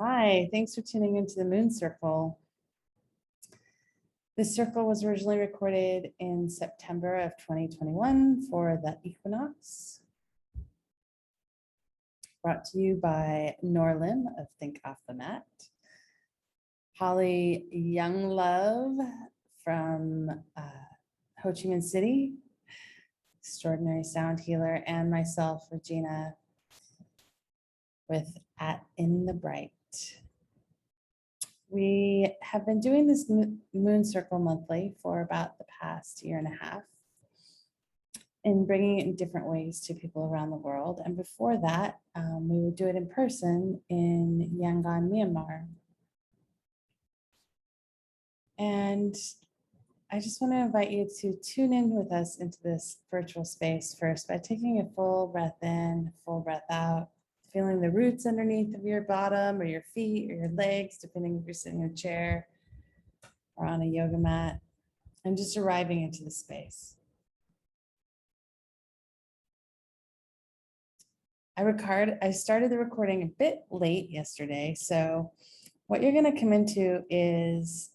Hi, thanks for tuning into the Moon Circle. This circle was originally recorded in September of 2021 for the Equinox. Brought to you by Nora of thinkoffthemat, Holly Younglove from Ho Chi Minh City, extraordinary sound healer, and myself, Regina, with @inthebright. We have been doing this Moon Circle monthly for about the past year and a half and bringing it in different ways to people around the world. And before that, we would do it in person in Yangon, Myanmar. And I just want to invite you to tune in with us into this virtual space first by taking a full breath in, full breath out, feeling the roots underneath of your bottom or your feet or your legs, depending if you're sitting in a chair or on a yoga mat, and just arriving into the space. I started the recording a bit late yesterday, so what you're going to come into is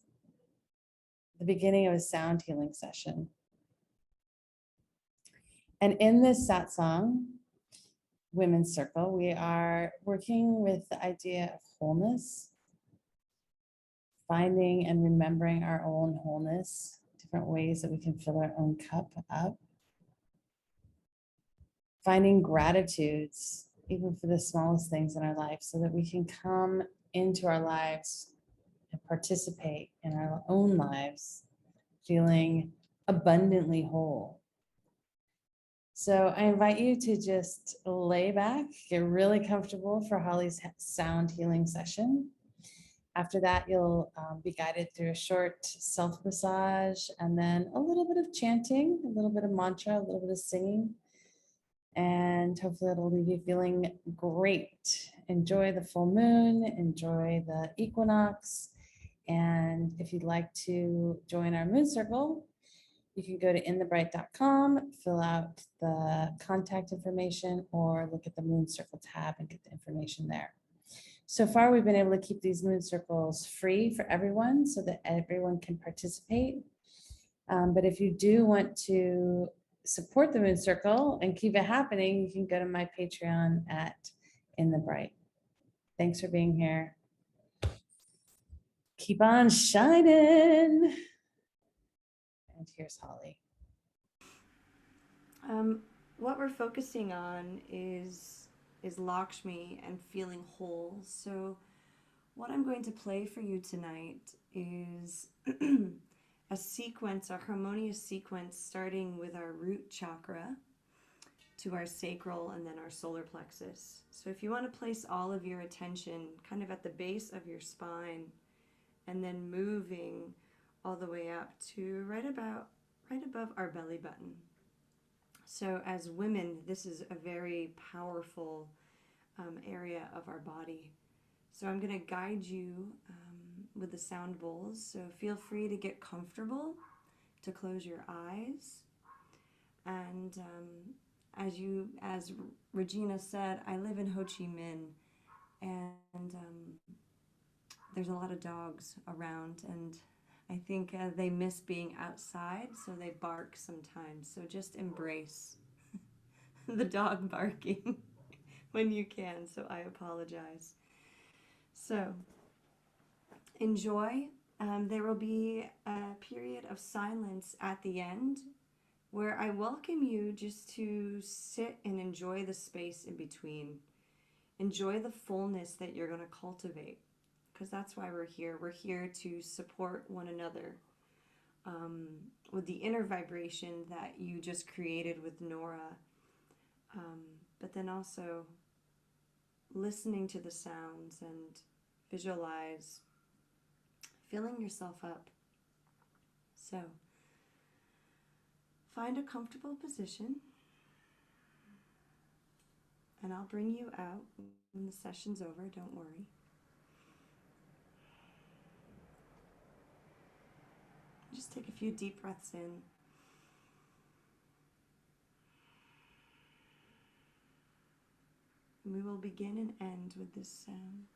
the beginning of a sound healing session. And in this Satsang Women's Circle, we are working with the idea of wholeness, finding and remembering our own wholeness, different ways that we can fill our own cup up, finding gratitudes, even for the smallest things in our life, so that we can come into our lives and participate in our own lives, feeling abundantly whole. So I invite you to just lay back, get really comfortable for Holly's sound healing session. After that, you'll be guided through a short self-massage and then a little bit of chanting, a little bit of mantra, a little bit of singing. And hopefully it'll leave you feeling great. Enjoy the full moon, enjoy the equinox. And if you'd like to join our Moon Circle, you can go to inthebright.com, fill out the contact information, or look at the Moon Circle tab and get the information there. So far, we've been able to keep these Moon Circles free for everyone so that everyone can participate. But if you do want to support the Moon Circle and keep it happening, you can go to my Patreon @inthebright. Thanks for being here. Keep on shining. And here's Holly. What we're focusing on is Lakshmi and feeling whole. So what I'm going to play for you tonight is a sequence, a harmonious sequence, starting with our root chakra to our sacral and then our solar plexus. So if you want to place all of your attention kind of at the base of your spine and then moving all the way up to right above our belly button. So as women, this is a very powerful area of our body. So I'm going to guide you with the sound bowls. So feel free to get comfortable, to close your eyes. And as Regina said, I live in Ho Chi Minh, and there's a lot of dogs around, and I think they miss being outside, so they bark sometimes. So just embrace the dog barking when you can, so I apologize. So enjoy. There will be a period of silence at the end where I welcome you just to sit and enjoy the space in between. Enjoy the fullness that you're going to cultivate, because that's why we're here. We're here to support one another with the inner vibration that you just created with Nora, but then also listening to the sounds and visualize filling yourself up. So find a comfortable position, and I'll bring you out when the session's over, don't worry. Just take a few deep breaths in. We will begin and end with this sound.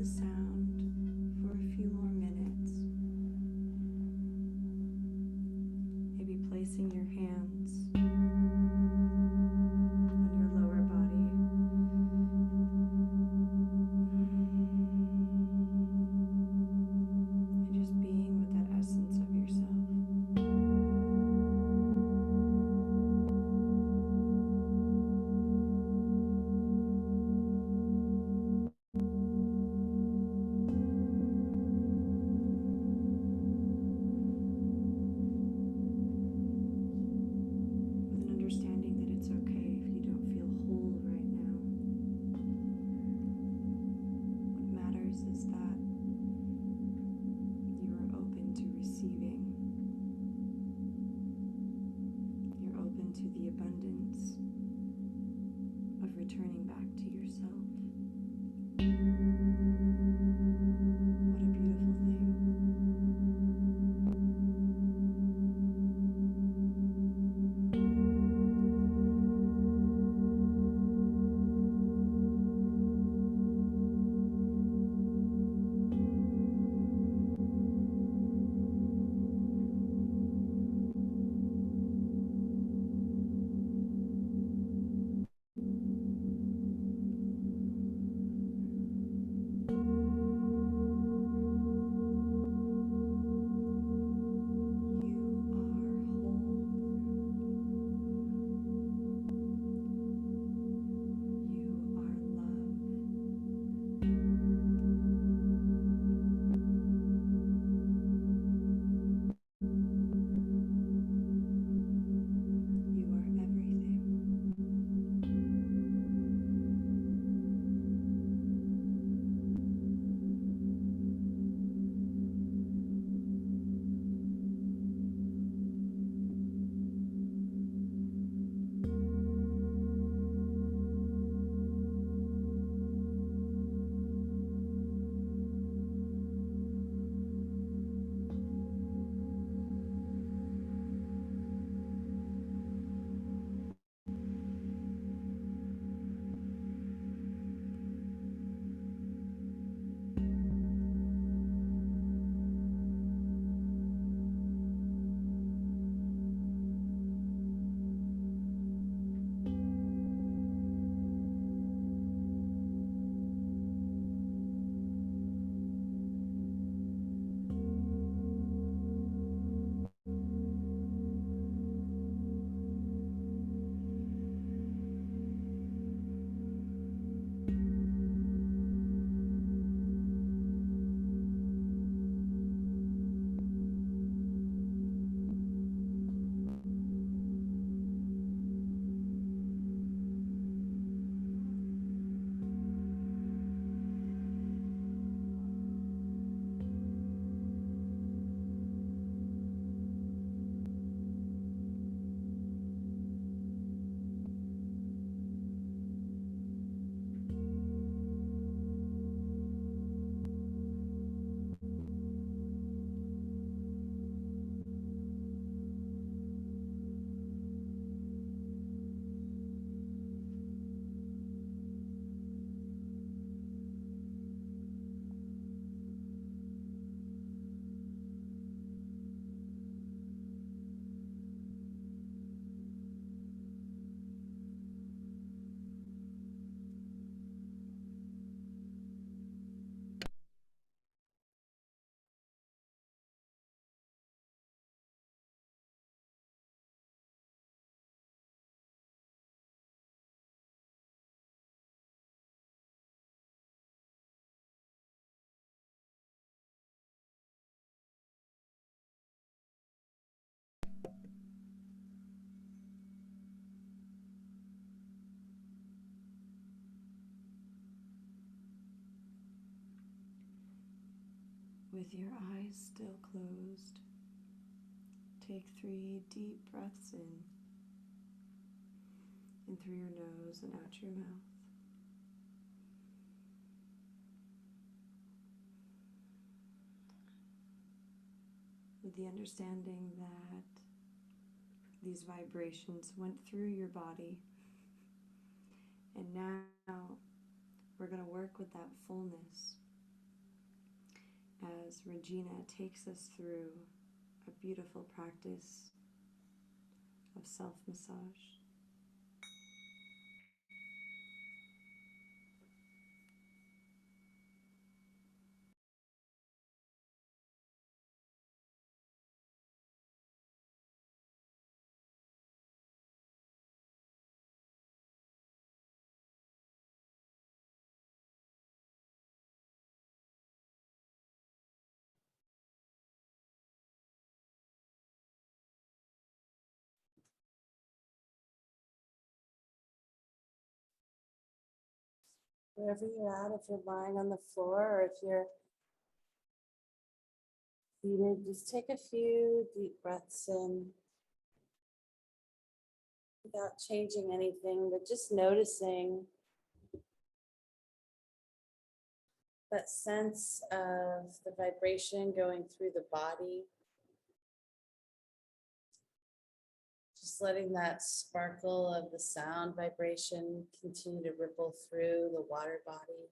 the sound for a few more minutes. Maybe placing your hands on your lower body. And just being with that essence of yourself. With an understanding that it's okay if you don't feel whole right now. What matters is that you are open to receiving. You're open to the abundance of returning back to yourself. What a beautiful thing. With your eyes still closed, take 3 deep breaths in through your nose and out your mouth. With the understanding that these vibrations went through your body, and now we're going to work with that fullness as Regina takes us through a beautiful practice of self-massage. Wherever you're at, if you're lying on the floor or if you're seated, just take a few deep breaths in without changing anything, but just noticing that sense of the vibration going through the body. Just letting that sparkle of the sound vibration continue to ripple through the water body.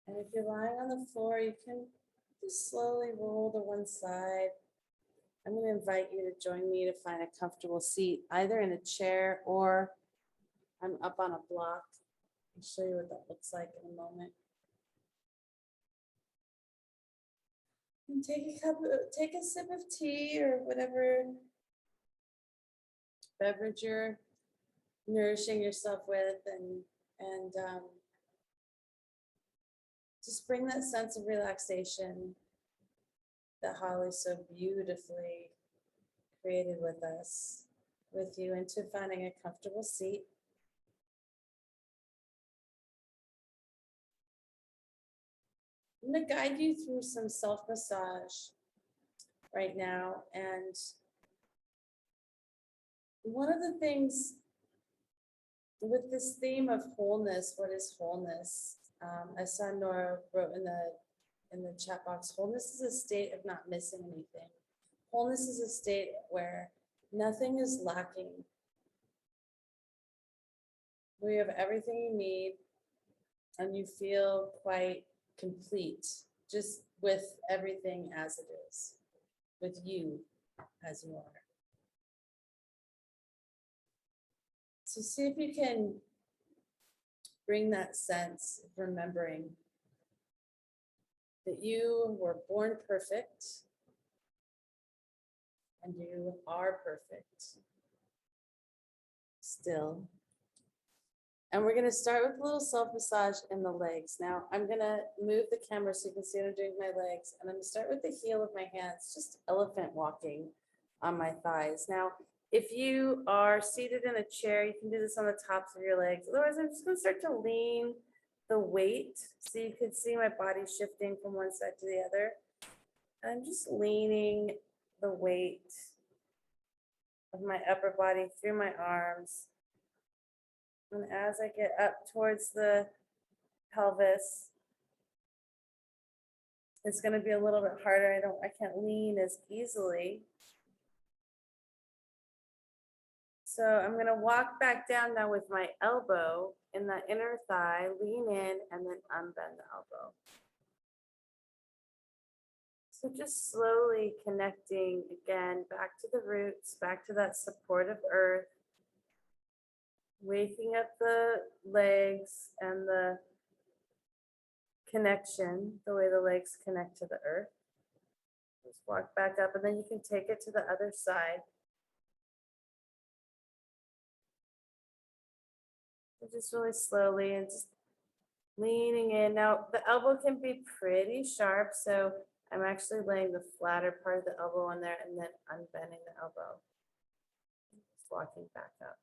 And if you're lying on the floor, you can just slowly roll to one side. I'm going to invite you to join me to find a comfortable seat, either in a chair or I'm up on a block. I'll show you what that looks like in a moment. And take a sip of tea or whatever beverage you're nourishing yourself with, and just bring that sense of relaxation that Holly so beautifully created with you into finding a comfortable seat. I'm going to guide you through some self-massage right now. And one of the things with this theme of wholeness, what is wholeness? I saw Nora wrote in the chat box, wholeness is a state of not missing anything. Wholeness is a state where nothing is lacking. Where you have everything you need and you feel quite complete, just with everything as it is, with you as you are. So see if you can bring that sense of remembering that you were born perfect and you are perfect still. And we're gonna start with a little self-massage in the legs. Now I'm gonna move the camera so you can see what I'm doing with my legs. And I'm gonna start with the heel of my hands, just elephant walking on my thighs. Now, if you are seated in a chair, you can do this on the tops of your legs. Otherwise, I'm just gonna start to lean the weight so you can see my body shifting from one side to the other. I'm just leaning the weight of my upper body through my arms. And as I get up towards the pelvis, it's going to be a little bit harder. I can't lean as easily. So I'm going to walk back down now with my elbow in the inner thigh, lean in, and then unbend the elbow. So just slowly connecting again back to the roots, back to that supportive earth, waking up the legs and the connection, the way the legs connect to the earth. Just walk back up and then you can take it to the other side. Just really slowly and just leaning in. Now the elbow can be pretty sharp, so I'm actually laying the flatter part of the elbow on there and then unbending the elbow. Just walking back up.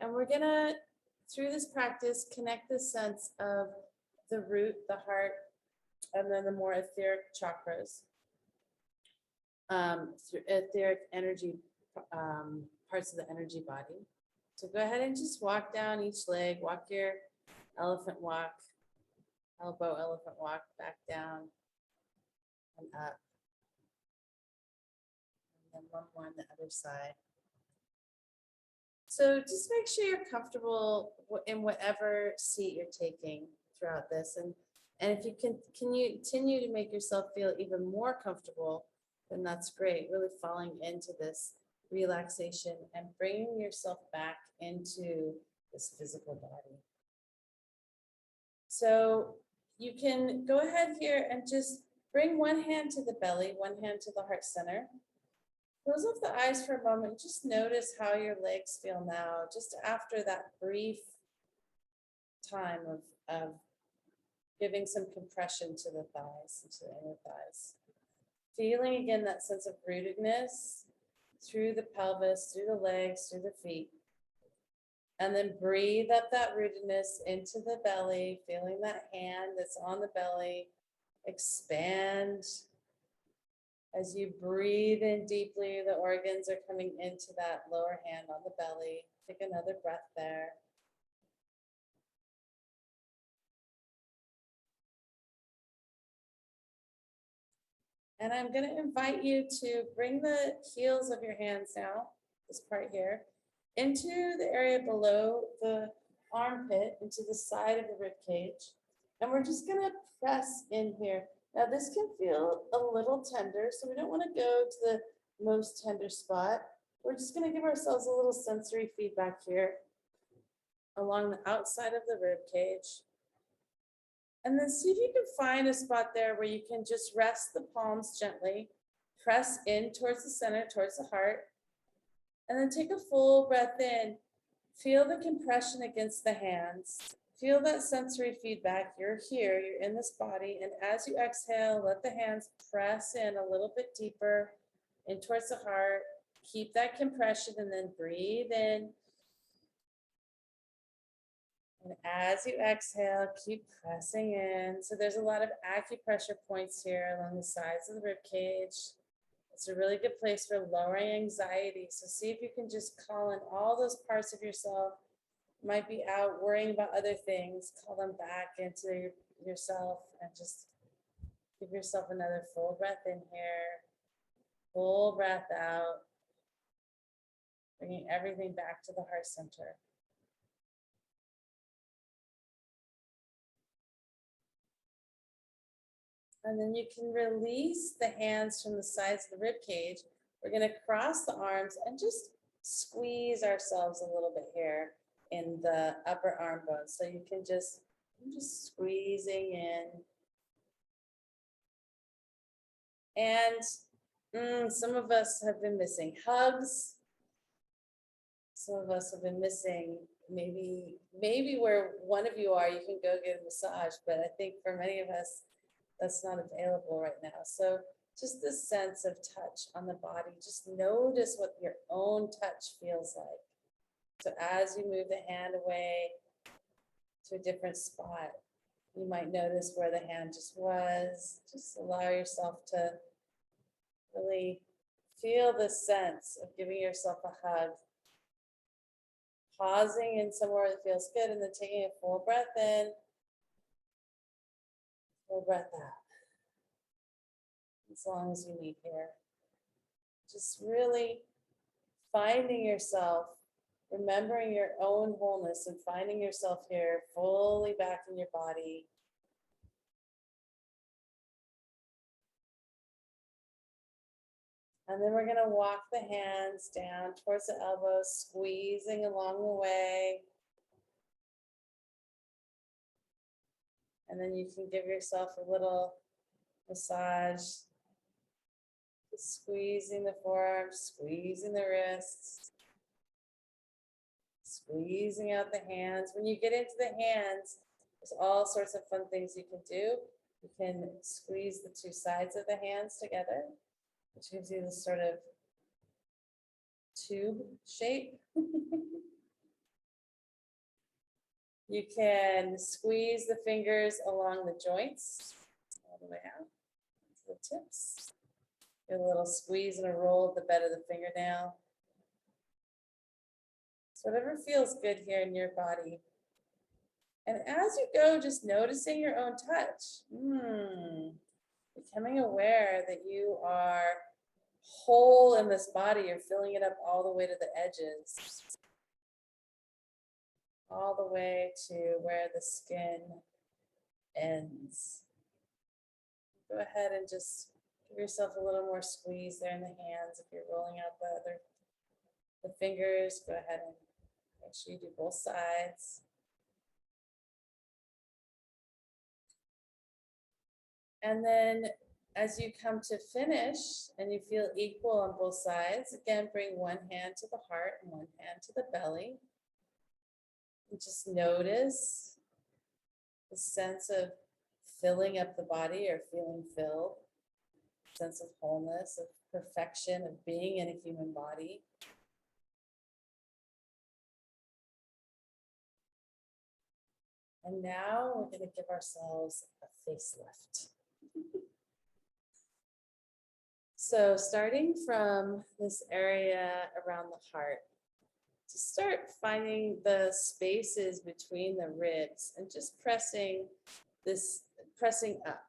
And we're gonna, through this practice, connect the sense of the root, the heart, and then the more etheric chakras, through etheric energy, parts of the energy body. So go ahead and just walk down each leg, walk your elephant walk, elbow elephant walk, back down and up. then one more on the other side. So just make sure you're comfortable in whatever seat you're taking throughout this. And if you can you continue to make yourself feel even more comfortable, then that's great. Really falling into this relaxation and bringing yourself back into this physical body. So you can go ahead here and just bring one hand to the belly, one hand to the heart center. Close off the eyes for a moment. Just notice how your legs feel now, just after that brief time of giving some compression to the thighs, to the inner thighs. Feeling again that sense of rootedness through the pelvis, through the legs, through the feet. And then breathe up that rootedness into the belly, feeling that hand that's on the belly expand. As you breathe in deeply, the organs are coming into that lower hand on the belly. Take another breath there. And I'm going to invite you to bring the heels of your hands now, this part here, into the area below the armpit, into the side of the rib cage. And we're just going to press in here. Now this can feel a little tender, so we don't want to go to the most tender spot. We're just going to give ourselves a little sensory feedback here along the outside of the rib cage. And then see if you can find a spot there where you can just rest the palms gently, press in towards the center, towards the heart, and then take a full breath in. Feel the compression against the hands. Feel that sensory feedback. You're here, you're in this body. And as you exhale, let the hands press in a little bit deeper in towards the heart. Keep that compression and then breathe in. And as you exhale, keep pressing in. So there's a lot of acupressure points here along the sides of the rib cage. It's a really good place for lowering anxiety. So see if you can just call in all those parts of yourself. Might be out worrying about other things. Call them back into yourself and just give yourself another full breath in here. Full breath out. Bringing everything back to the heart center. And then you can release the hands from the sides of the rib cage. We're going to cross the arms and just squeeze ourselves a little bit here in the upper arm bones. So you can just squeezing in. And some of us have been missing hugs. Some of us have been missing maybe where one of you are, you can go get a massage. But I think for many of us, that's not available right now. So just this sense of touch on the body, just notice what your own touch feels like. So as you move the hand away to a different spot, you might notice where the hand just was. Just allow yourself to really feel the sense of giving yourself a hug. Pausing in somewhere that feels good and then taking a full breath in. Full breath out. As long as you need here. Just really finding yourself, remembering your own wholeness and finding yourself here fully back in your body. And then we're going to walk the hands down towards the elbows, squeezing along the way. And then you can give yourself a little massage. Squeezing the forearms, squeezing the wrists, squeezing out the hands. When you get into the hands, there's all sorts of fun things you can do. You can squeeze the two sides of the hands together, which gives you this sort of tube shape. You can squeeze the fingers along the joints, all the way out to the tips. Get a little squeeze and a roll of the bed of the fingernail. So whatever feels good here in your body. And as you go, just noticing your own touch. Becoming aware that you are hole in this body, you're filling it up all the way to the edges, all the way to where the skin ends. Go ahead and just give yourself a little more squeeze there in the hands. If you're rolling out the fingers, go ahead and make sure you do both sides. And then as you come to finish and you feel equal on both sides, again, bring one hand to the heart and one hand to the belly. And just notice the sense of filling up the body or feeling filled, sense of wholeness, of perfection, of being in a human body. And now we're going to give ourselves a facelift. So starting from this area around the heart, to start finding the spaces between the ribs and just pressing up.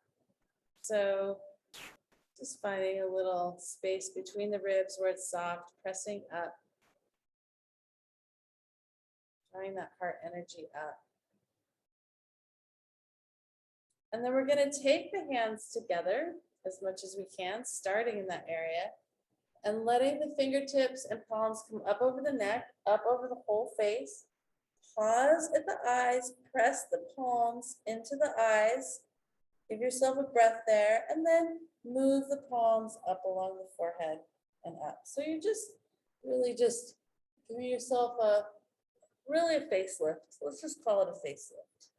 So just finding a little space between the ribs where it's soft, pressing up, drawing that heart energy up. And then we're going to take the hands together as much as we can, starting in that area, and letting the fingertips and palms come up over the neck, up over the whole face. Pause at the eyes, press the palms into the eyes. Give yourself a breath there, and then move the palms up along the forehead and up. So you're just really just giving yourself a facelift. Let's just call it a facelift.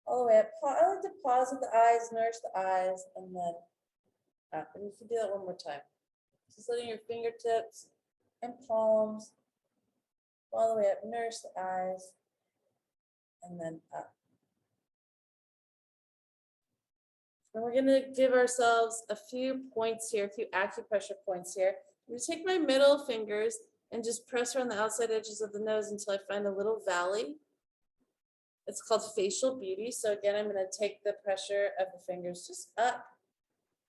All the way up. I like to pause at the eyes, nourish the eyes, and then up. And you can do that one more time. Just letting your fingertips and palms all the way up, nourish the eyes, and then up. And we're going to give ourselves a few points here, a few acupressure points here. I'm going to take my middle fingers and just press around the outside edges of the nose until I find a little valley. It's called facial beauty. So again, I'm going to take the pressure of the fingers just up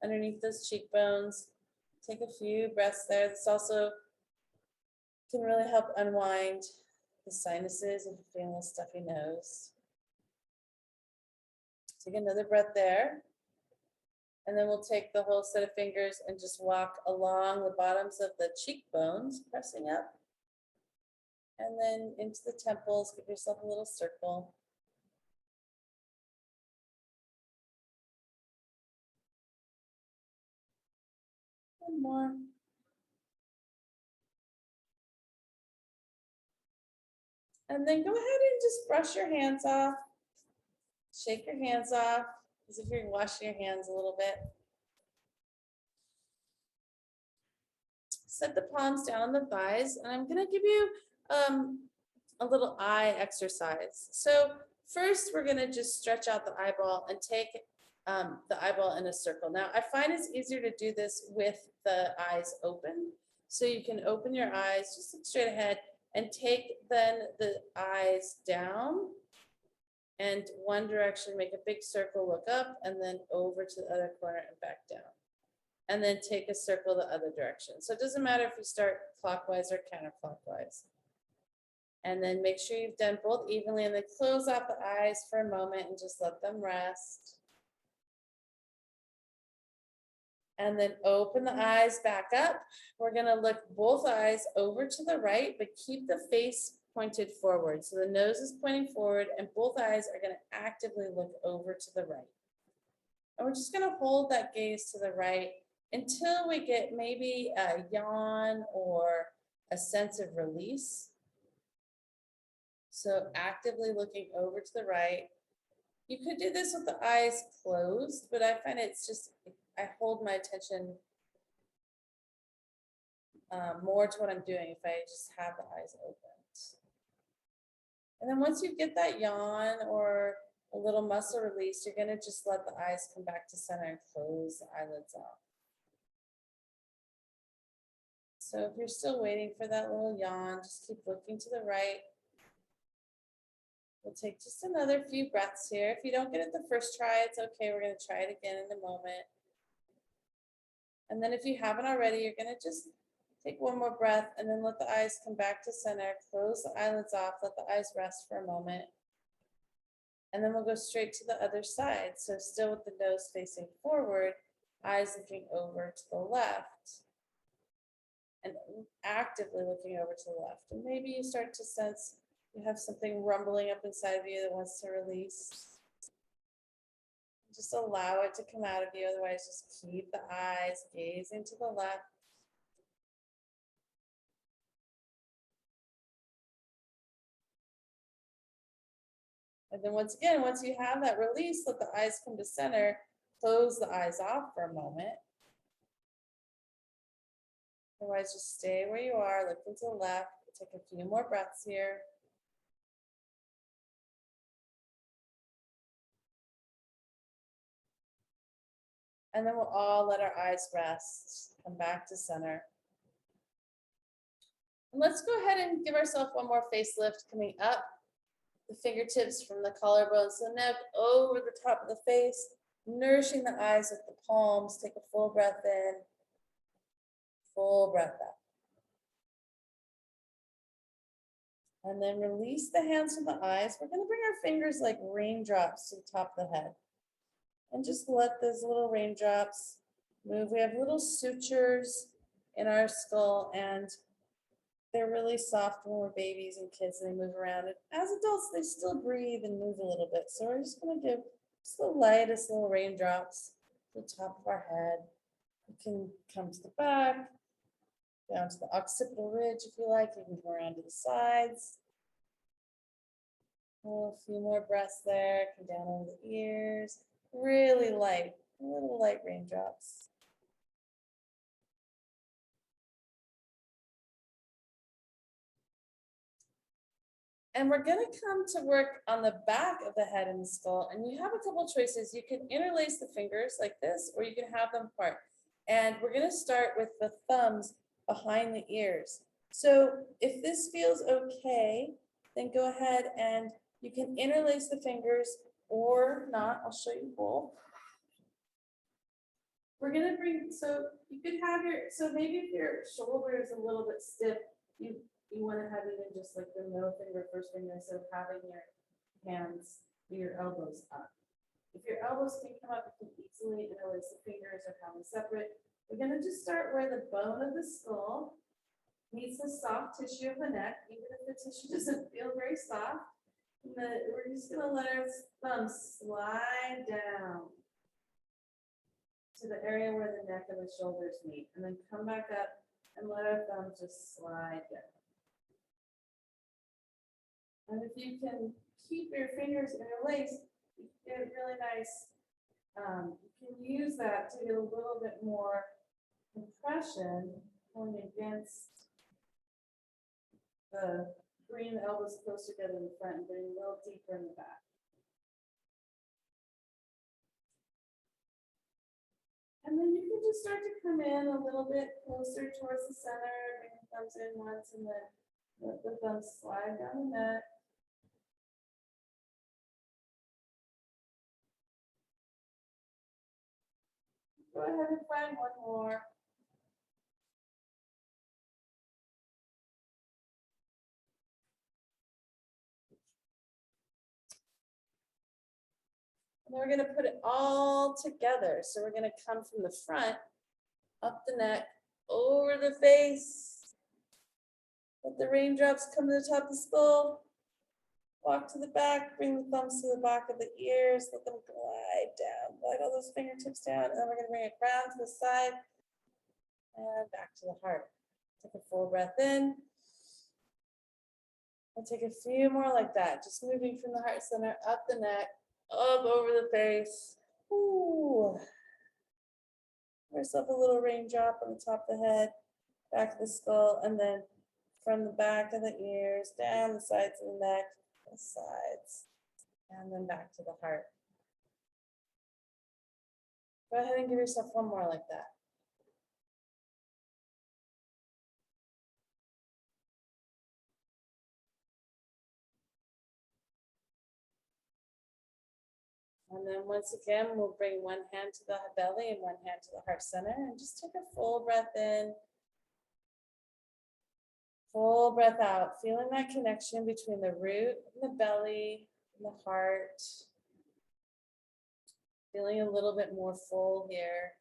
underneath those cheekbones. Take a few breaths there. This also can really help unwind the sinuses if you're feeling a stuffy nose. Take another breath there. And then we'll take the whole set of fingers and just walk along the bottoms of the cheekbones, pressing up. And then into the temples, give yourself a little circle. One more. And then go ahead and just brush your hands off. Shake your hands off as if you're washing your hands a little bit. Set the palms down on the thighs, and I'm going to give you a little eye exercise. So first, we're going to just stretch out the eyeball and take the eyeball in a circle. Now, I find it's easier to do this with the eyes open. So you can open your eyes, just look straight ahead, and take then the eyes down and one direction, make a big circle, look up, and then over to the other corner and back down. And then take a circle the other direction. So it doesn't matter if you start clockwise or counterclockwise. And then make sure you've done both evenly, and then close off the eyes for a moment and just let them rest. And then open the eyes back up. We're gonna look both eyes over to the right, but keep the face pointed forward. So the nose is pointing forward and both eyes are gonna actively look over to the right. And we're just gonna hold that gaze to the right until we get maybe a yawn or a sense of release. So actively looking over to the right. You could do this with the eyes closed, but I find it's just, I hold my attention more to what I'm doing if I just have the eyes open. And then once you get that yawn or a little muscle release, you're gonna just let the eyes come back to center and close the eyelids off. So if you're still waiting for that little yawn, just keep looking to the right. We'll take just another few breaths here. If you don't get it the first try, it's okay. We're gonna try it again in a moment. And then if you haven't already, you're going to just take one more breath and then let the eyes come back to center. Close the eyelids off, let the eyes rest for a moment. And then we'll go straight to the other side. So still with the nose facing forward, eyes looking over to the left. And actively looking over to the left. And maybe you start to sense you have something rumbling up inside of you that wants to release. Just allow it to come out of you. Otherwise, just keep the eyes gazing to the left. And then once again, once you have that release, let the eyes come to center. Close the eyes off for a moment. Otherwise, just stay where you are, looking to the left. Take a few more breaths here. And then we'll all let our eyes rest, come back to center. And let's go ahead and give ourselves one more facelift, coming up the fingertips from the collarbone. So neck over the top of the face, nourishing the eyes with the palms. Take a full breath in, full breath out. And then release the hands from the eyes. We're going to bring our fingers like raindrops to the top of the head. And just let those little raindrops move. We have little sutures in our skull, and they're really soft when we're babies and kids, and they move around. And as adults, they still breathe and move a little bit. So we're just going to give just the lightest little raindrops to the top of our head. You can come to the back, down to the occipital ridge if you like. You can go around to the sides. A few more breaths there. Come down over the ears. Really light, little light raindrops. And we're going to come to work on the back of the head and the skull. And you have a couple choices. You can interlace the fingers like this, or you can have them apart. And we're going to start with the thumbs behind the ears. So if this feels okay, then go ahead and you can interlace the fingers or not. I'll show you both. We're going to bring, so you could have your, so maybe if your shoulder is a little bit stiff, you want to have even just like the middle finger, first finger, instead of having your hands, your elbows up. If your elbows can come up, you can easily interlace the fingers or have them separate. We're going to just start where the bone of the skull meets the soft tissue of the neck, even if the tissue doesn't feel very soft. And we're just going to let our thumbs slide down to the area where the neck and the shoulders meet, and then come back up and let our thumbs just slide down. And if you can keep your fingers interlaced, you get really nice. You can use that to get a little bit more compression going against bringing the elbows closer together in the front and getting a little deeper in the back. And then you can just start to come in a little bit closer towards the center, bring the thumbs in once, and then let the thumbs slide down the neck. Go ahead and find one more. And we're going to put it all together. So we're going to come from the front, up the neck, over the face. Let the raindrops come to the top of the skull. Walk to the back, bring the thumbs to the back of the ears, let them glide down, glide all those fingertips down, and then we're going to bring it round to the side and back to the heart. Take a full breath in. And take a few more like that, just moving from the heart center, up the neck, up over the face. Ooh. Give yourself a little raindrop on the top of the head, back of the skull, and then from the back of the ears, down the sides of the neck, the sides, and then back to the heart. Go ahead and give yourself one more like that. And then once again, we'll bring one hand to the belly and one hand to the heart center and just take a full breath in. Full breath out, feeling that connection between the root and the belly and the heart. Feeling a little bit more full here.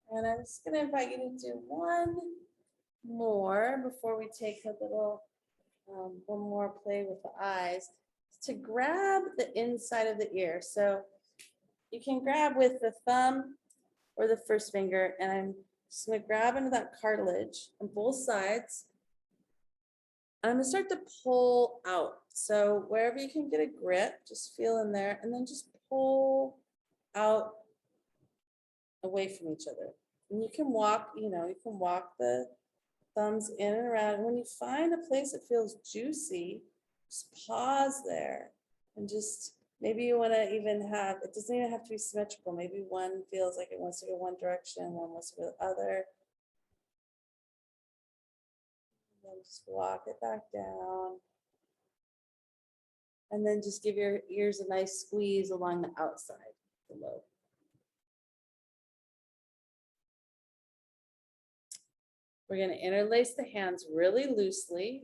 And I'm just going to invite you to do one more before we take a little, one more play with the eyes, to grab the inside of the ear. So you can grab with the thumb or the first finger, and I'm just going to grab into that cartilage on both sides. I'm going to start to pull out. So wherever you can get a grip, just feel in there and then just pull out away from each other. And you can walk, you can walk the thumbs in and around. And when you find a place that feels juicy, just pause there and just, maybe you want to even have, it doesn't even have to be symmetrical. Maybe one feels like it wants to go one direction, one wants to go the other. And then just walk it back down. And then just give your ears a nice squeeze along the outside, the lobe. We're going to interlace the hands really loosely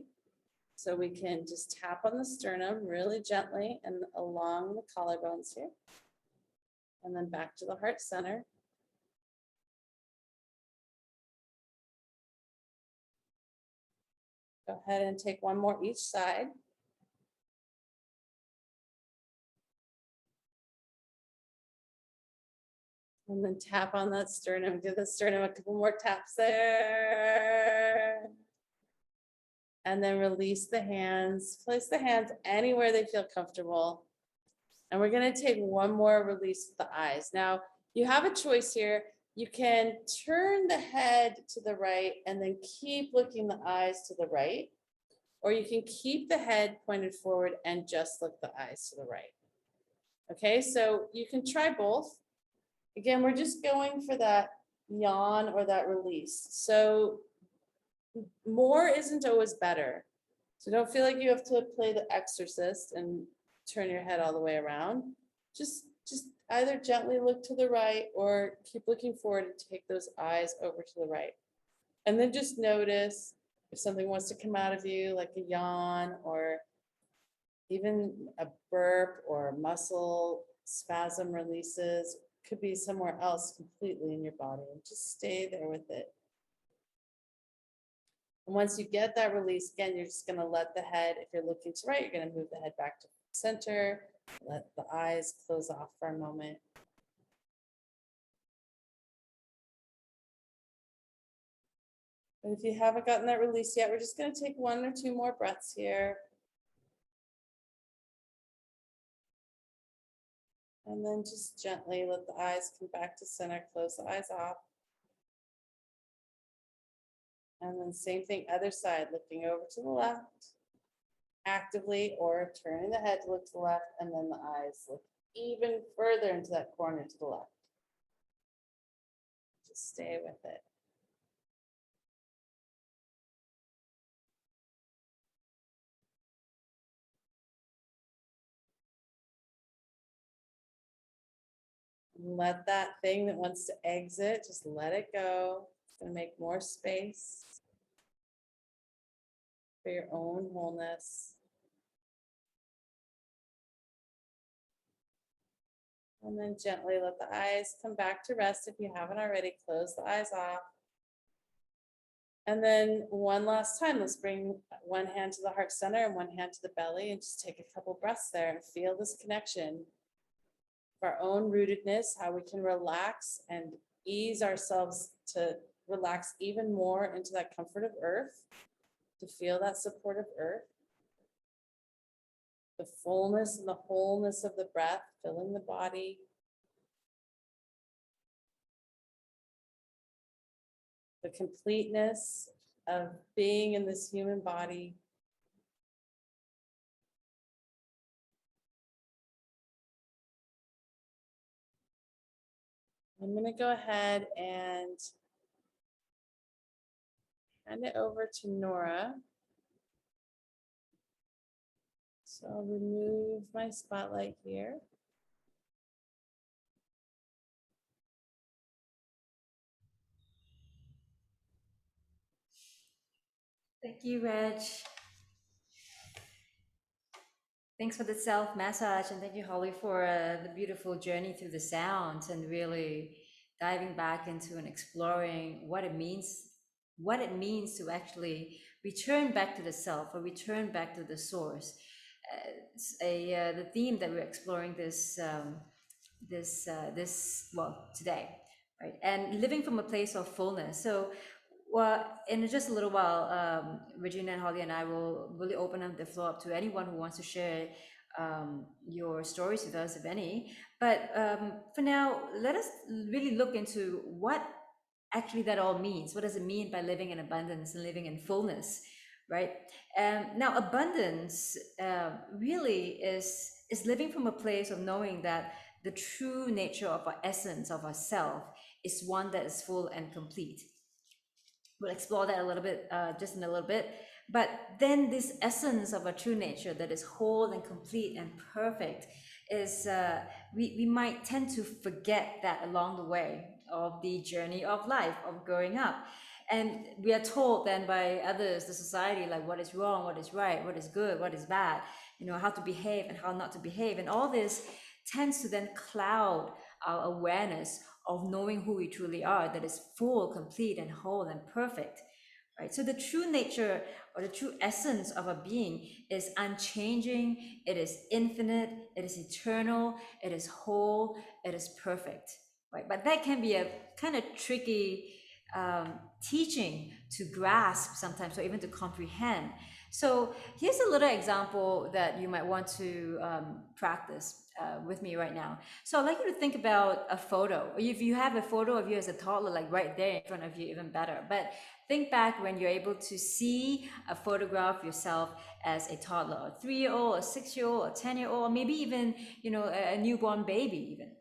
so we can just tap on the sternum really gently and along the collarbones here. And then back to the heart center. Go ahead and take one more each side. And then tap on that sternum, give the sternum a couple more taps there. And then release the hands, place the hands anywhere they feel comfortable. And we're gonna take one more release of the eyes. Now, you have a choice here. You can turn the head to the right and then keep looking the eyes to the right, or you can keep the head pointed forward and just look the eyes to the right. Okay, so you can try both. Again, we're just going for that yawn or that release. So more isn't always better. So don't feel like you have to play the exorcist and turn your head all the way around. Just either gently look to the right or keep looking forward and take those eyes over to the right. And then just notice if something wants to come out of you, like a yawn or even a burp or muscle spasm releases. Could be somewhere else completely in your body, and just stay there with it. And once you get that release, again, you're just going to let the head, if you're looking to right, you're going to move the head back to center, let the eyes close off for a moment. And if you haven't gotten that release yet, we're just going to take one or two more breaths here. And then just gently let the eyes come back to center, close the eyes off. And then same thing, other side, looking over to the left, actively, or turning the head to look to the left, and then the eyes look even further into that corner to the left. Just stay with it. Let that thing that wants to exit, just let it go. It's going to make more space for your own wholeness. And then gently let the eyes come back to rest. If you haven't already, close the eyes off. And then one last time, let's bring one hand to the heart center and one hand to the belly and just take a couple breaths there and feel this connection. Our own rootedness, how we can relax and ease ourselves to relax even more into that comfort of earth, to feel that support of earth, the fullness and the wholeness of the breath, filling the body, the completeness of being in this human body. I'm going to go ahead and hand it over to Nora. So I'll remove my spotlight here. Thank you, Reg. Thanks for the self massage, and thank you, Holly, for the beautiful journey through the sounds and really diving back into and exploring what it means to actually return back to the self or return back to the source. The theme that we're exploring this well today, right? And living from a place of fullness. So, well, in just a little while, Regina and Holly and I will really open up the floor up to anyone who wants to share your stories with us, if any. But for now, let us really look into what actually that all means. What does it mean by living in abundance and living in fullness, right? Now, abundance really is living from a place of knowing that the true nature of our essence of ourself is one that is full and complete. We'll explore that a little bit, just in a little bit. But then this essence of our true nature that is whole and complete and perfect is, we might tend to forget that along the way of the journey of life, of growing up. And we are told then by others, the society, like what is wrong, what is right, what is good, what is bad, how to behave and how not to behave. And all this tends to then cloud our awareness of knowing who we truly are, that is full, complete, and whole and perfect, right? So the true nature or the true essence of a being is unchanging, it is infinite, it is eternal, it is whole, it is perfect, right? But that can be a kind of tricky teaching to grasp sometimes, or even to comprehend. So here's a little example that you might want to practice with me right now. So I'd like you to think about a photo. If you have a photo of you as a toddler, like right there in front of you, even better. But think back when you're able to see a photograph of yourself as a toddler, a 3-year-old, a 6-year-old, a 10-year-old, or maybe even, a newborn baby even.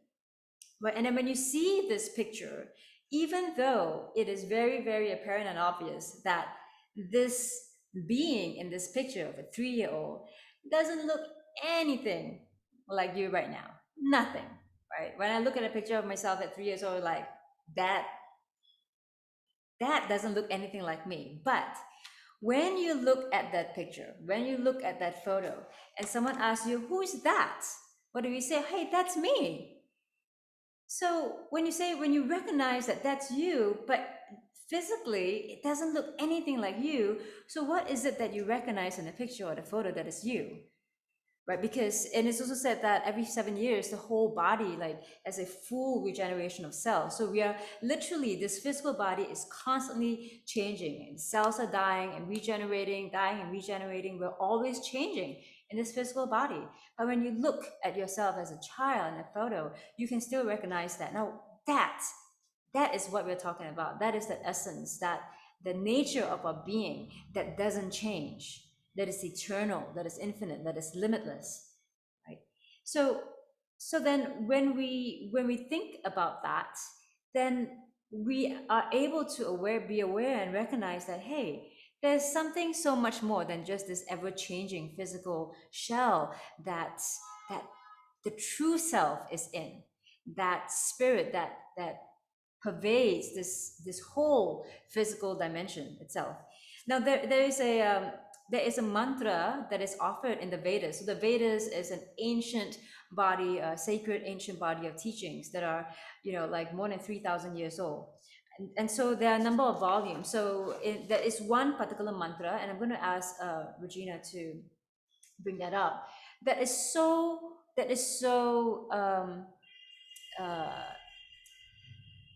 Right? And then when you see this picture, even though it is very, very apparent and obvious that this being in this picture of a 3-year-old doesn't look anything like you right now, nothing, right? When I look at a picture of myself at 3 years old, like that doesn't look anything like me. But when you look at that picture, when you look at that photo, and someone asks you, who is that? What do you say? Hey, that's me. So when you recognize that that's you, but physically it doesn't look anything like you, so what is it that you recognize in the picture or the photo that is you? Right? Because, and it's also said that every 7 years, the whole body like has a full regeneration of cells. So we are literally, this physical body is constantly changing, and cells are dying and regenerating, dying and regenerating. We're always changing in this physical body. But when you look at yourself as a child in a photo, you can still recognize that. Now that is what we're talking about. That is the essence, that the nature of our being that doesn't change, that is eternal, that is infinite, that is limitless, right? So then when we think about that, then we are able to be aware and recognize that, hey, there's something so much more than just this ever-changing physical shell that the true self is in, that spirit that pervades this whole physical dimension itself. Now there is a mantra that is offered in the Vedas. So the Vedas is an ancient body, a sacred ancient body of teachings that are, like more than 3,000 years old. And so there are a number of volumes. So there is one particular mantra, and I'm going to ask Regina to bring that up. Uh,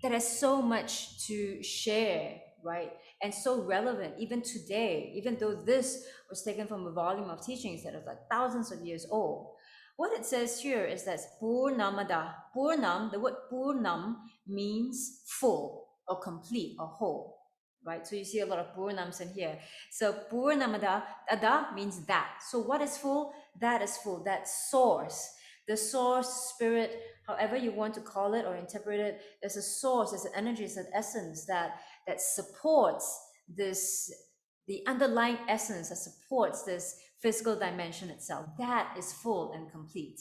that has so much to share, right? And so relevant even today, even though this was taken from a volume of teachings that is like thousands of years old. What it says here is that Purnamada. Purnam, the word Purnam means full or complete or whole, right? So you see a lot of Purnams in here. So Purnamada, Ada means that. So what is full? That is full, that source. The source, spirit, however you want to call it or interpret it, there's a source, there's an energy, there's an essence that supports this, the underlying essence that supports this physical dimension itself. That is full and complete.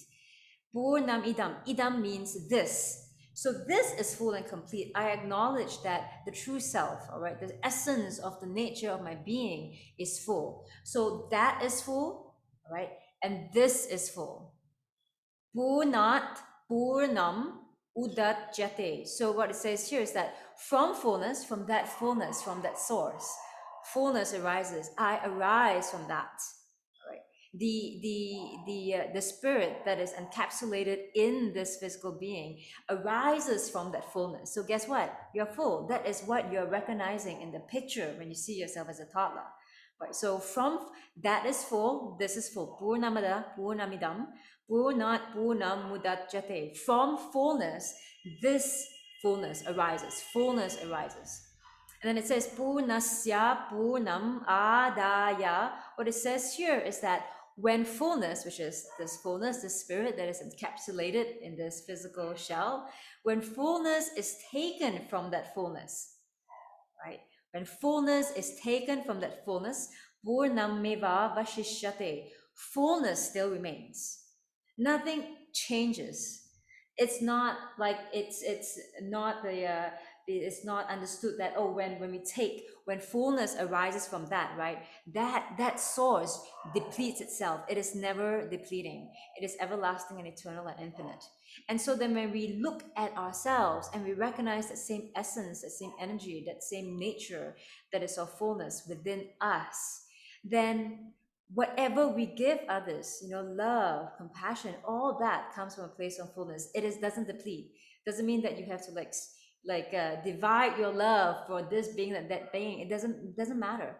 Purnam idam. Idam means this. So this is full and complete. I acknowledge that the true self, all right, the essence of the nature of my being is full. So that is full, all right, and this is full. Purnat, purnam, udat jate. So what it says here is that from fullness, from that source, fullness arises. I arise from that. Right? The spirit that is encapsulated in this physical being arises from that fullness. So guess what? You're full. That is what you're recognizing in the picture when you see yourself as a toddler. Right. So from that is full. This is full. Purnamada, purnamidam. Purnat purnam mudachyate. From fullness, this fullness arises. Fullness arises. And then it says purnasya purnam adaya. What it says here is that when fullness, which is this fullness, the spirit that is encapsulated in this physical shell, when fullness is taken from that fullness, right? When fullness is taken from that fullness, purnam meva vashishyate. Fullness still remains. Nothing changes. It's not like it's not the it's not understood that, oh, when fullness arises from that, right, that source depletes itself. It is never depleting. It is everlasting and eternal and infinite. And so then when we look at ourselves and we recognize that same essence, that same energy, that same nature that is of fullness within us, then whatever we give others, love, compassion, all that comes from a place of fullness. Doesn't deplete. Doesn't mean that you have to divide your love for this being that being. It doesn't matter.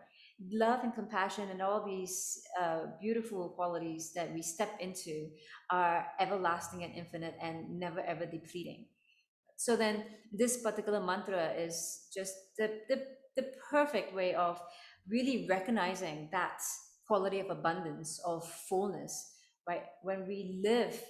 Love and compassion and all these beautiful qualities that we step into are everlasting and infinite and never ever depleting. So then this particular mantra is just the perfect way of really recognizing that quality of abundance, of fullness, right? When we live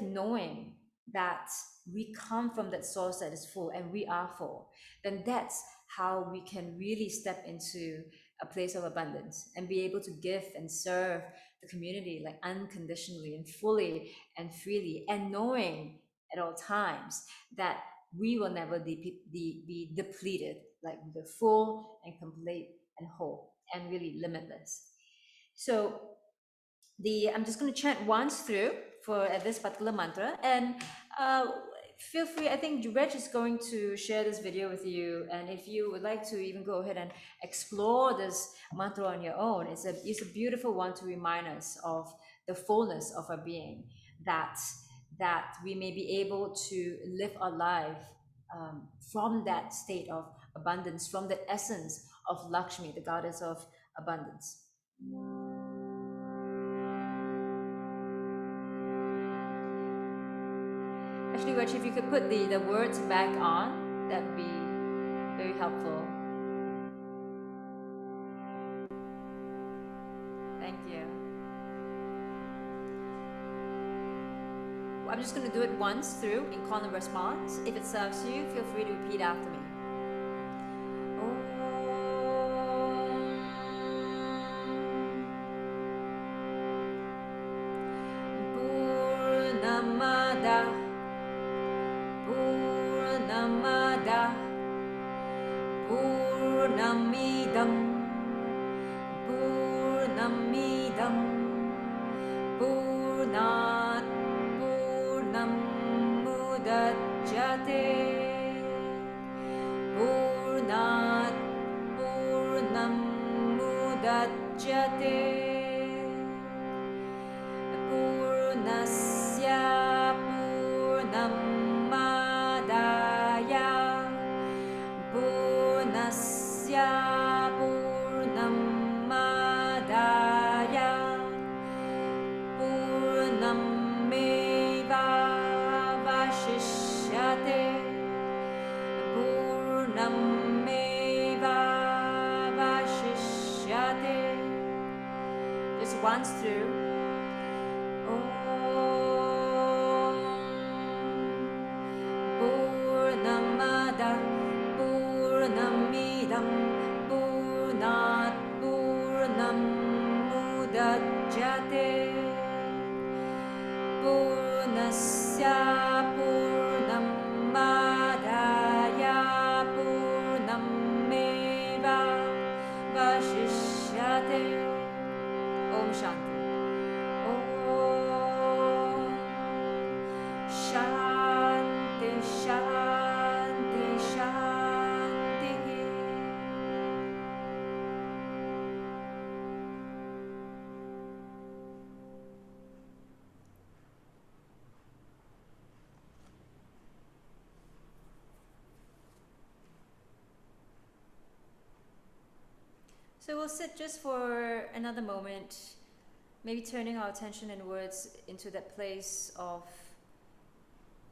knowing that we come from that source that is full and we are full, then that's how we can really step into a place of abundance and be able to give and serve the community like unconditionally and fully and freely, and knowing at all times that we will never be depleted, like we're full and complete and whole and really limitless. So I'm just going to chant once through for this particular mantra, and feel free. I think Reg is going to share this video with you, and if you would like to even go ahead and explore this mantra on your own, it's a beautiful one to remind us of the fullness of our being, that we may be able to live our life from that state of abundance, from the essence of Lakshmi, the goddess of abundance. Actually, Rach, if you could put the words back on, that would be very helpful. Thank you. I'm just going to do it once through in call and response. If it serves you, feel free to repeat after me. Once through. Purnamada Purnamidam Purnat Purnam मुच्यते पूर्णस्य पूर्णमादाय पूर्णमेवावशिष्यते. Om Shanti. Om Shanti Shanti Shanti. So we'll sit just for another moment, maybe turning our attention inwards into that place of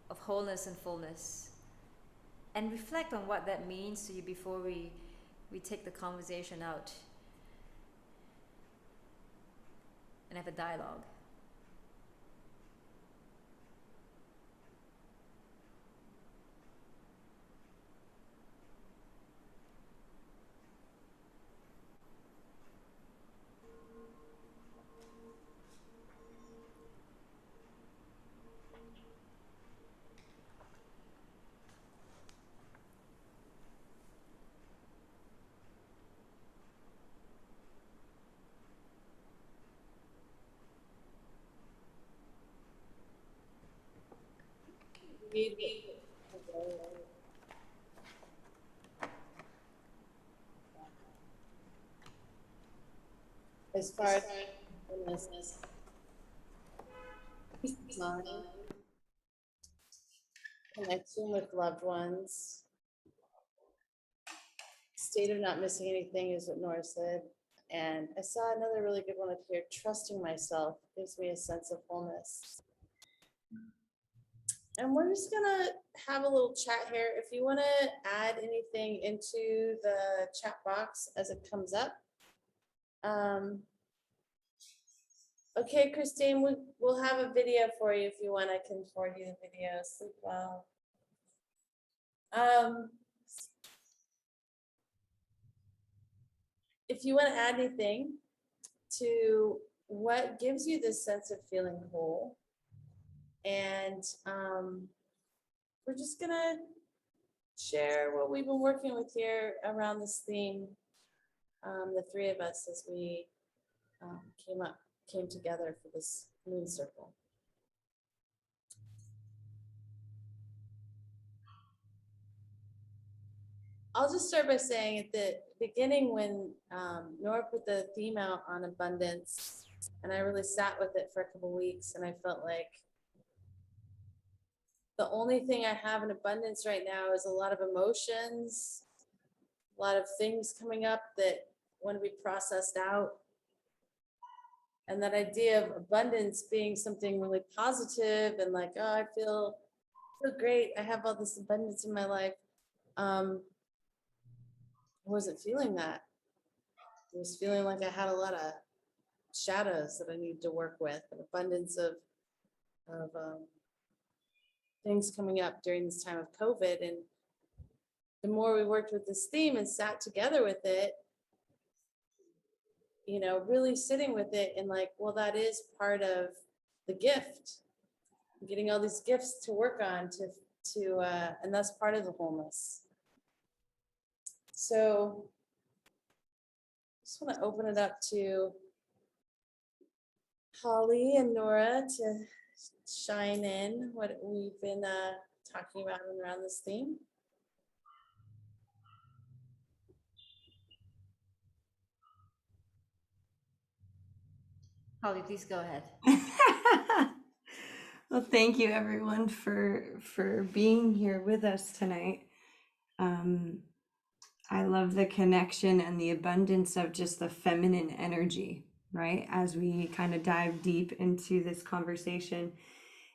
wholeness and fullness, and reflect on what that means to you before we take the conversation out and have a dialogue. As far as wholeness, peace of mind, connection with loved ones, state of not missing anything is what Nora said. And I saw another really good one up here. Trusting myself gives me a sense of wholeness. And we're just gonna have a little chat here. If you want to add anything into the chat box as it comes up. Okay, Christine, we'll have a video for you if you want. I can forward you the video. Sleep well. If you want to add anything to what gives you this sense of feeling whole, and we're just gonna share what we've been working with here around this theme, the three of us, as we came together for this moon circle. I'll just start by saying at the beginning, when Nora put the theme out on abundance, and I really sat with it for a couple weeks, and I felt like the only thing I have in abundance right now is a lot of emotions, a lot of things coming up that want to be processed out. And that idea of abundance being something really positive and like, oh, I feel great, I have all this abundance in my life. I wasn't feeling that. I was feeling like I had a lot of shadows that I need to work with, an abundance of things coming up during this time of COVID. And the more we worked with this theme and sat together with it, you know, really sitting with it and like, well, that is part of the gift, getting all these gifts to work on and that's part of the wholeness. So just want to open it up to Holly and Nora to shine in what we've been talking about around this theme. Holly, please go ahead. Well, thank you everyone for being here with us tonight. I love the connection and the abundance of just the feminine energy, right? As we kind of dive deep into this conversation.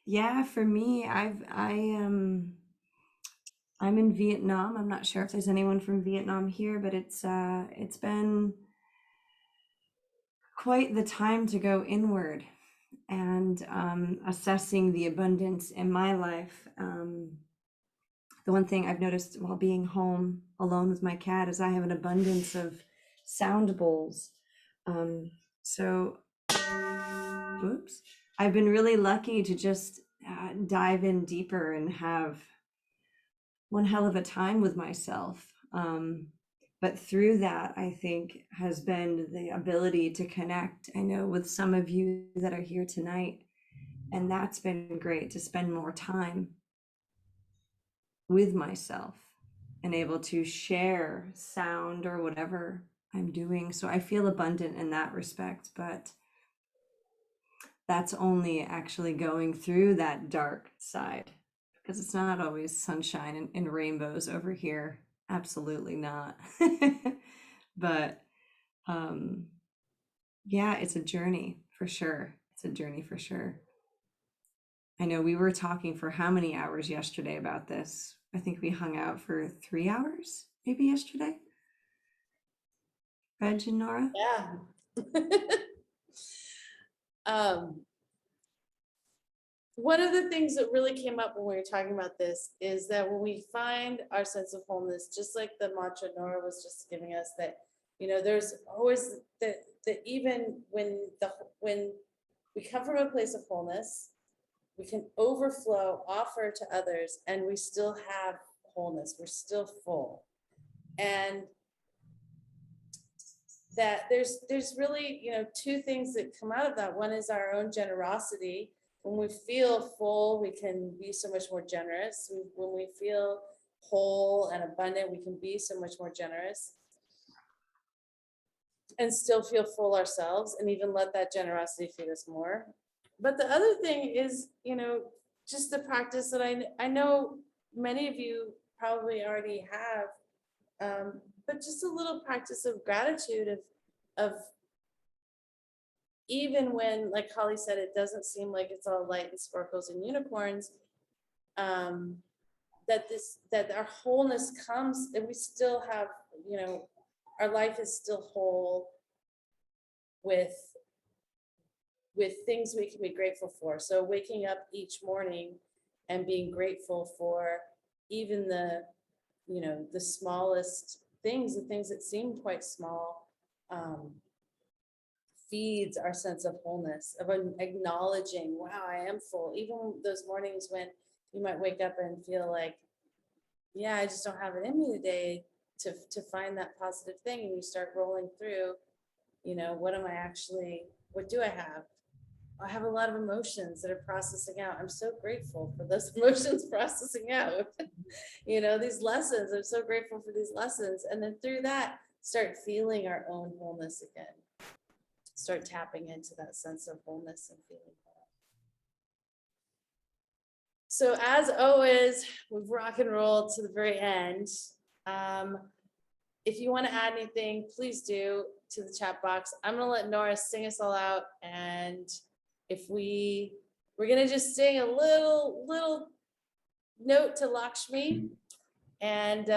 Yeah, for me, I'm in Vietnam. I'm not sure if there's anyone from Vietnam here, but it's been quite the time to go inward and assessing the abundance in my life. The one thing I've noticed while being home alone with my cat is I have an abundance of sound bowls. So Oops. I've been really lucky to just dive in deeper and have one hell of a time with myself. But through that, I think has been the ability to connect, I know, with some of you that are here tonight. And that's been great, to spend more time with myself and able to share sound or whatever I'm doing. So I feel abundant in that respect, but that's only actually going through that dark side, because it's not always sunshine and rainbows over here. Absolutely not. But yeah, it's a journey for sure. It's a journey for sure. I know we were talking for how many hours yesterday about this? I think we hung out for 3 hours, maybe yesterday. Reg and Nora? Yeah. One of the things that really came up when we were talking about this is that when we find our sense of wholeness, just like the mantra Nora was just giving us, that, you know, there's always that even when we come from a place of wholeness, we can overflow, offer to others, and we still have wholeness. We're still full. And that there's really, you know, two things that come out of that. One is our own generosity. When we feel full, we can be so much more generous. When we feel whole and abundant, we can be so much more generous and still feel full ourselves, and even let that generosity feed us more. But the other thing is, you know, just the practice that I know many of you probably already have, but just a little practice of gratitude, of even when, like Holly said, it doesn't seem like it's all light and sparkles and unicorns, that our wholeness comes, and we still have, you know, our life is still whole with things we can be grateful for. So waking up each morning and being grateful for even the, you know, the smallest things, the things that seem quite small, feeds our sense of wholeness, of acknowledging, wow, I am full. Even those mornings when you might wake up and feel like, yeah, I just don't have it in me today to find that positive thing. And you start rolling through, you know, what do I have? I have a lot of emotions that are processing out. I'm so grateful for those emotions processing out. You know, these lessons, I'm so grateful for these lessons. And then through that, start feeling our own wholeness again. Start tapping into that sense of wholeness and feeling whole. So as always, we've rock and rolled to the very end. If you want to add anything, please do to the chat box. I'm going to let Nora sing us all out. And if we're going to just sing a little note to Lakshmi. And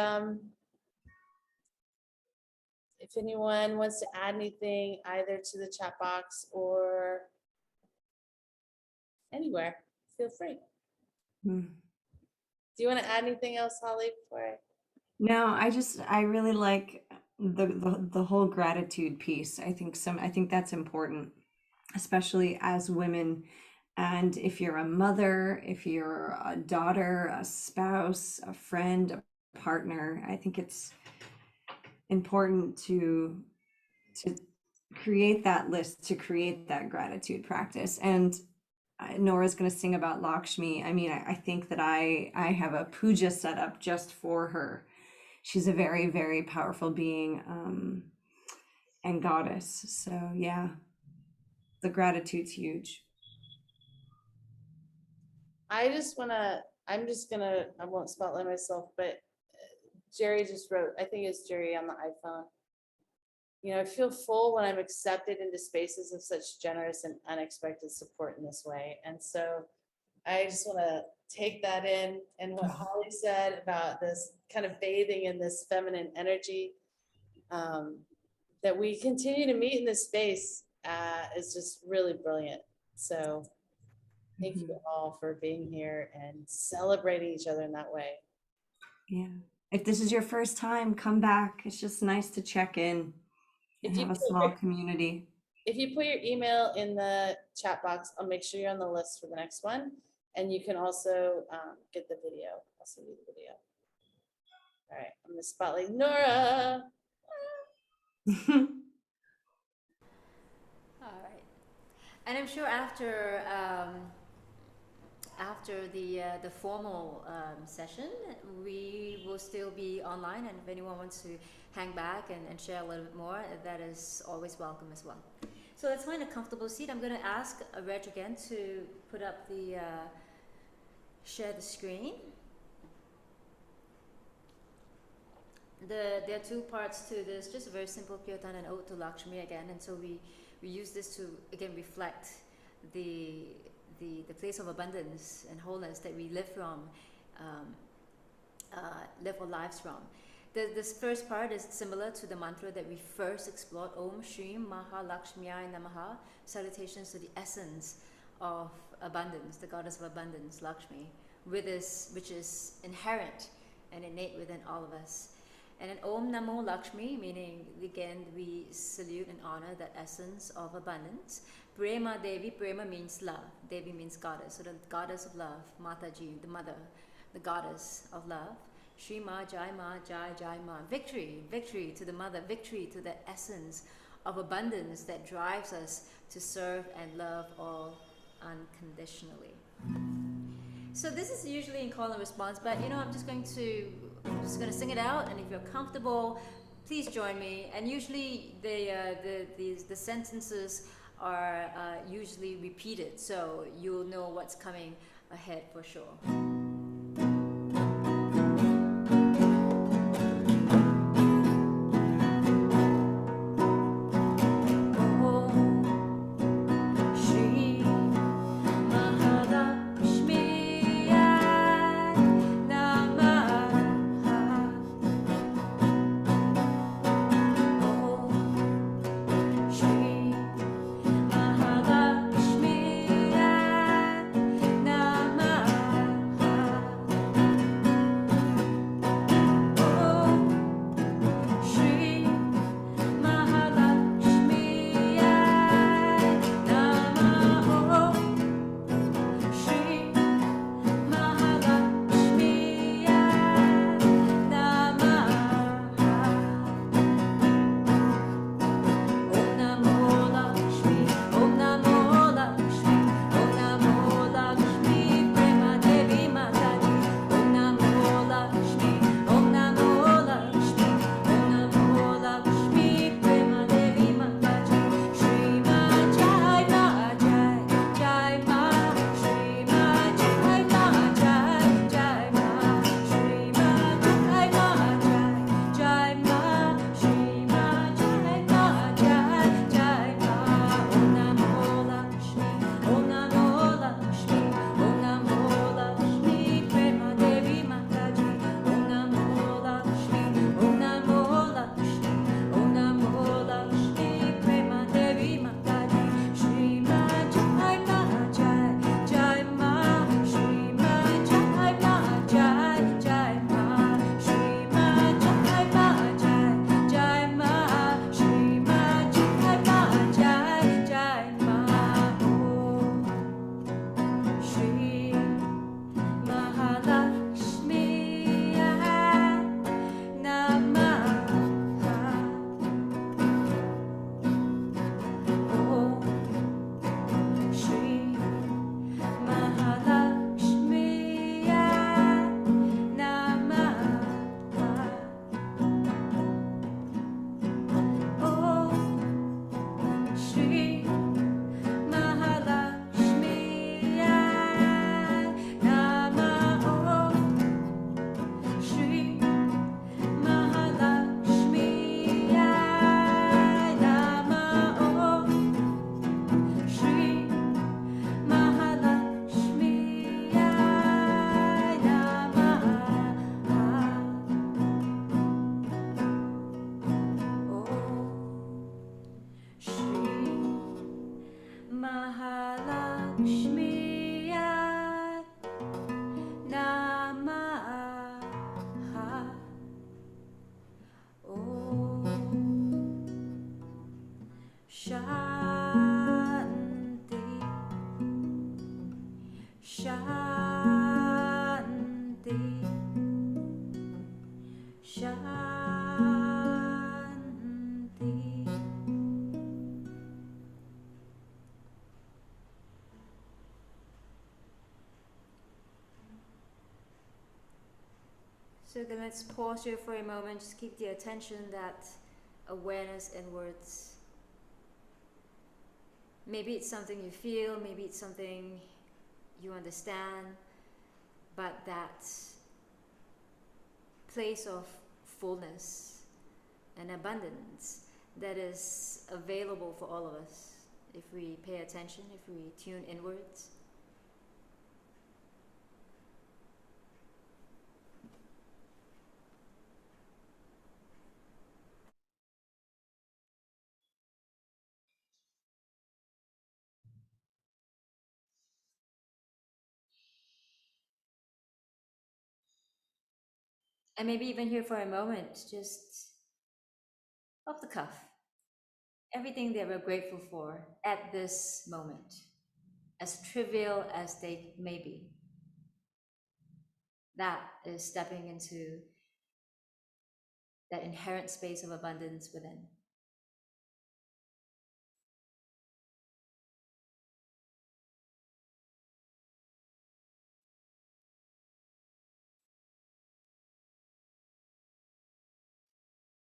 if anyone wants to add anything, either to the chat box or anywhere, feel free. Do you want to add anything else, Holly, before No, I really like the whole gratitude piece. I think that's important, especially as women. And if you're a mother, if you're a daughter, a spouse, a friend, a partner, I think it's important to create that list, to create that gratitude practice. And Nora's going to sing about Lakshmi. I mean, I think that I have a puja set up just for her. She's a very, very powerful being, and goddess. So yeah, the gratitude's huge. I won't spotlight myself, but Jerry just wrote, I think it's Jerry on the iPhone. You know, I feel full when I'm accepted into spaces of such generous and unexpected support in this way. And so I just want to take that in, and what Holly said about this kind of bathing in this feminine energy, that we continue to meet in this space, is just really brilliant. So thank you all for being here and celebrating each other in that way. Yeah. If this is your first time, come back. It's just nice to check in and have a small community. if you put your email in the chat box, I'll make sure you're on the list for the next one. And you can also get the video. I'll send you the video. All right, I'm gonna spotlight Nora. All right. And I'm sure after the formal session, we will still be online, and if anyone wants to hang back and share a little bit more, that is always welcome as well. So let's find a comfortable seat. I'm going to ask Reg again to put up the share the screen. There are two parts to this, just a very simple kirtan and ode to Lakshmi again, and so we use this to again reflect the place of abundance and wholeness that we live from, live our lives from. This first part is similar to the mantra that we first explored, Om Shri Mahalakshmiyai Namaha, salutations to the essence of abundance, the goddess of abundance, Lakshmi, which is inherent and innate within all of us. And then Om Namo Lakshmi, meaning again we salute and honor that essence of abundance. Prema Devi, Prema means love, Devi means goddess, so the goddess of love, Mataji, the mother, the goddess of love. Shri Ma Jai Ma Jai Jai Ma, victory, victory to the mother, victory to the essence of abundance that drives us to serve and love all unconditionally. So this is usually in call and response, but I'm just going to sing it out, and if you're comfortable, please join me. And usually the sentences are usually repeated, so you'll know what's coming ahead for sure. Shine. Shanti. Shanti. So then let's pause here for a moment, just keep the attention, that awareness inwards. Maybe it's something you feel, maybe it's something you understand, but that place of fullness and abundance that is available for all of us if we pay attention, if we tune inwards. And maybe even here for a moment, just off the cuff, everything that we're grateful for at this moment, as trivial as they may be. That is stepping into that inherent space of abundance within.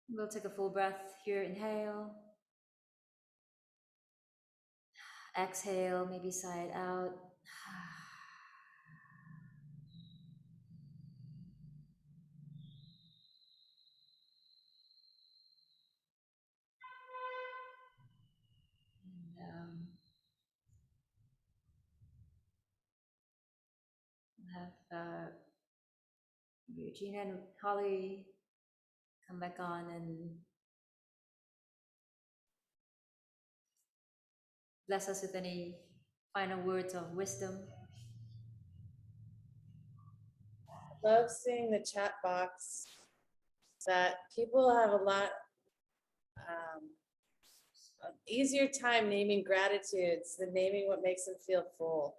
We'll take a full breath here, inhale. Exhale, maybe sigh it out. And have Regina and Holly come back on and bless us with any final words of wisdom. Love seeing the chat box that people have a lot easier time naming gratitudes than naming what makes them feel full.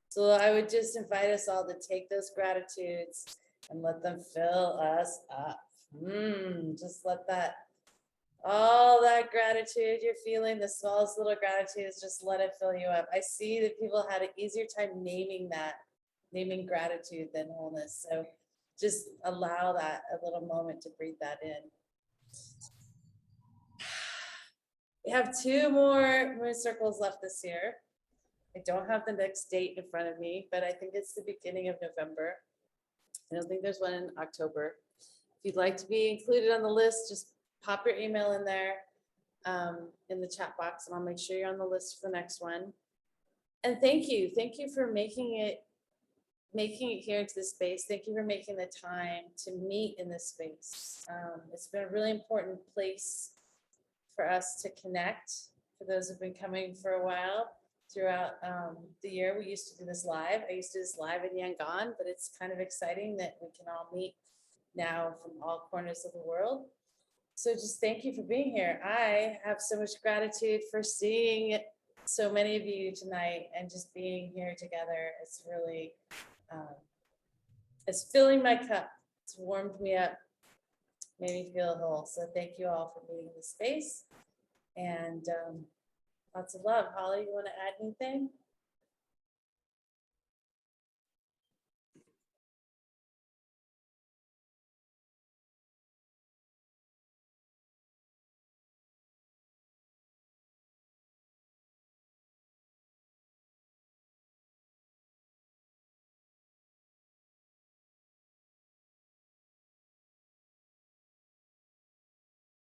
So I would just invite us all to take those gratitudes and let them fill us up. Just let that, all that gratitude you're feeling, the smallest little gratitudes, just let it fill you up. I see that people had an easier time naming that, naming gratitude than wholeness. So just allow that a little moment to breathe that in. We have 2 more moon circles left this year. I don't have the next date in front of me, but I think it's the beginning of November. I don't think there's one in October. If you'd like to be included on the list, just pop your email in there in the chat box, and I'll make sure you're on the list for the next one. And thank you for making it here into this space. Thank you for making the time to meet in this space. It's been a really important place for us to connect. For those who've been coming for a while throughout the year, we used to do this live. I used to do this live in Yangon, but it's kind of exciting that we can all meet now from all corners of the world. So just thank you for being here. I have so much gratitude for seeing so many of you tonight and just being here together. It's really, it's filling my cup. It's warmed me up, made me feel whole. So thank you all for being in the space, and lots of love. Holly, you want to add anything?